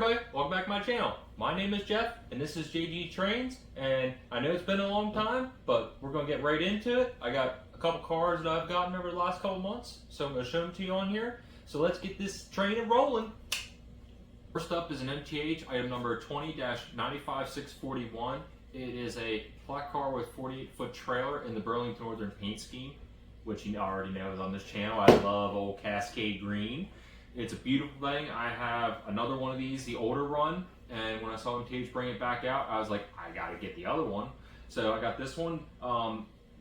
everybody, welcome back to my channel. My name is Jeff and this is JG Trains, and I know it's been a long time, but we're going to get right into it. I got a couple cars that I've gotten over the last couple months, so I'm going to show them to you on here. So let's get this train rolling. First up is an MTH item number 20-95641. It is a black car with 48-foot trailer in the Burlington Northern paint scheme, which you already know is on this channel. I love old Cascade Green. It's a beautiful thing. I have another one of these, the older run, and when I saw MTH bring it back out, I was like, I gotta get the other one. So I got this one.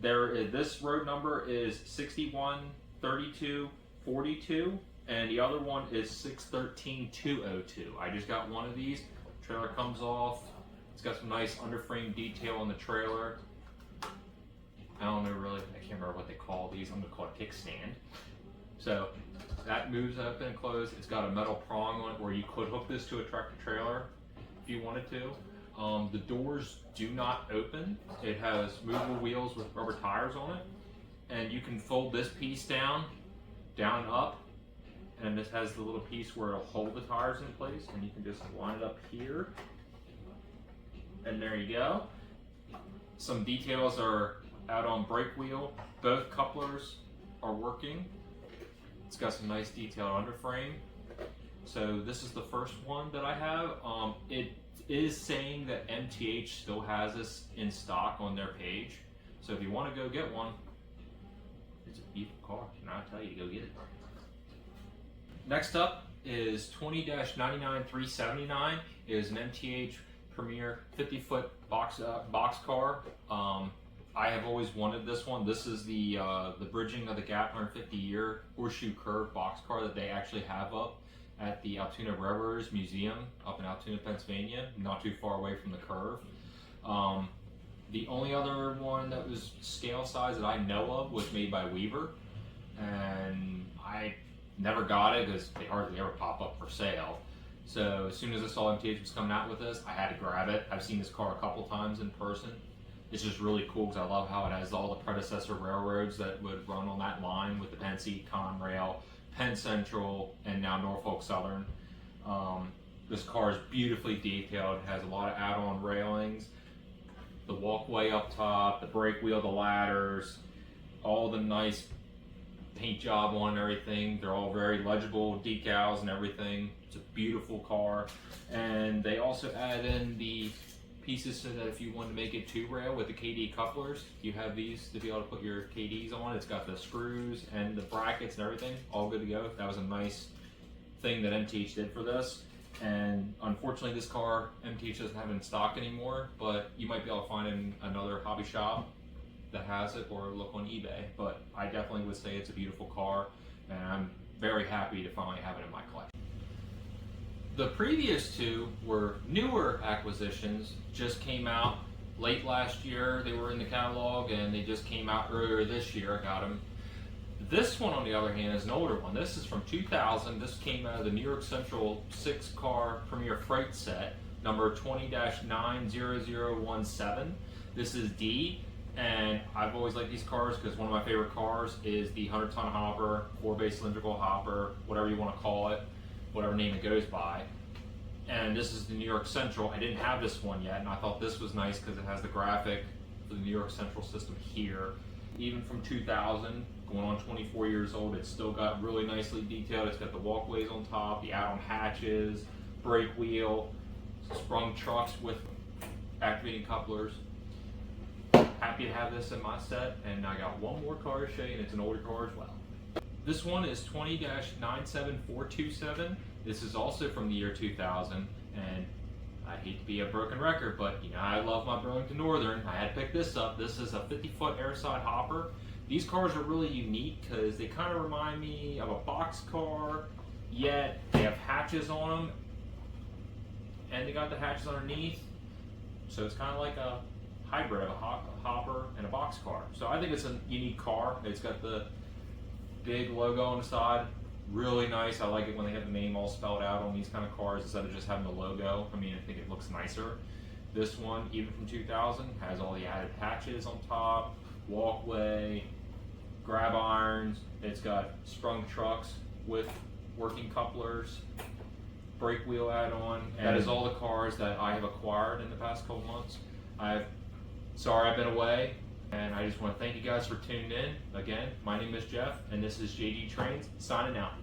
This road number is 613242, and the other one is 613202. I just got one of these. Trailer comes off. It's got some nice underframe detail on the trailer. I don't know really, I can't remember what they call these. I'm gonna call it a kickstand. So that moves open and closed. It's got a metal prong on it where you could hook this to a tractor trailer if you wanted to. The doors do not open. It has movable wheels with rubber tires on it. And you can fold this piece down, up, and this has the little piece where it'll hold the tires in place, and you can just line it up here. And there you go. Some details are out on brake wheel. Both couplers are working. It's got some nice detailed underframe. So this is the first one that I have. It is saying that MTH still has this in stock on their page. So if you want to go get one, it's a beautiful car, and I'll tell you, go get it. Next up is 20-99379. It is an MTH Premier 50-foot box car. I have always wanted this one. This is the bridging of the gap 150-year horseshoe curve box car that they actually have up at the Altoona Railroaders Museum up in Altoona, Pennsylvania, not too far away from the curve. The only other one that was scale size that I know of was made by Weaver, and I never got it because they hardly ever pop up for sale. So as soon as I saw MTH was coming out with this, I had to grab it. I've seen this car a couple times in person. It's just really cool because I love how it has all the predecessor railroads that would run on that line with the Penn Seat, Conrail, Penn Central, and now Norfolk Southern. This car is beautifully detailed. It has a lot of add-on railings, the walkway up top, the brake wheel, the ladders, all the nice paint job on everything. They're all very legible decals and everything. It's a beautiful car. And they also add in the pieces so that if you want to make it two rail with the KD couplers, you have these to be able to put your KDs on. It's got the screws and the brackets and everything, all good to go. That was a nice thing that MTH did for this. And unfortunately this car, MTH doesn't have it in stock anymore, but you might be able to find it in another hobby shop that has it, or look on eBay. But I definitely would say it's a beautiful car, and I'm very happy to finally have it in my collection. The previous two were newer acquisitions, just came out late last year. They were in the catalog and they just came out earlier this year. I got them. This one, on the other hand, is an older one. This is from 2000. This came out of the New York Central 6-car Premier Freight set, number 20-90017. This is D, and I've always liked these cars because one of my favorite cars is the 100-ton hopper, 4-bay cylindrical hopper, whatever you want to call it, whatever name it goes by. And this is the New York Central. I didn't have this one yet, and I thought this was nice because it has the graphic for the New York Central system here. Even from 2000, going on 24 years old, it's still got really nicely detailed. It's got the walkways on top, the add-on hatches, brake wheel, sprung trucks with activating couplers. Happy to have this in my set, and I got one more car to show you, and it's an older car as well. This one is 20-97427. This is also from the year 2000, and I hate to be a broken record, but you know I love my Burlington Northern. I had to pick this up. This is a 50-foot airside hopper. These cars are really unique because they kind of remind me of a box car, yet they have hatches on them, and they got the hatches underneath, so it's kind of like a hybrid of a hopper and a box car. So I think it's a unique car. It's got the big logo on the side, really nice. I like it when they have the name all spelled out on these kind of cars instead of just having the logo. I mean, I think it looks nicer. This one, even from 2000, has all the added hatches on top, walkway, grab irons. It's got sprung trucks with working couplers. brake wheel add-on. That is all the cars that I have acquired in the past couple months. Sorry I've been away, and I just want to thank you guys for tuning in. Again, my name is Jeff, and this is JD Trains signing out.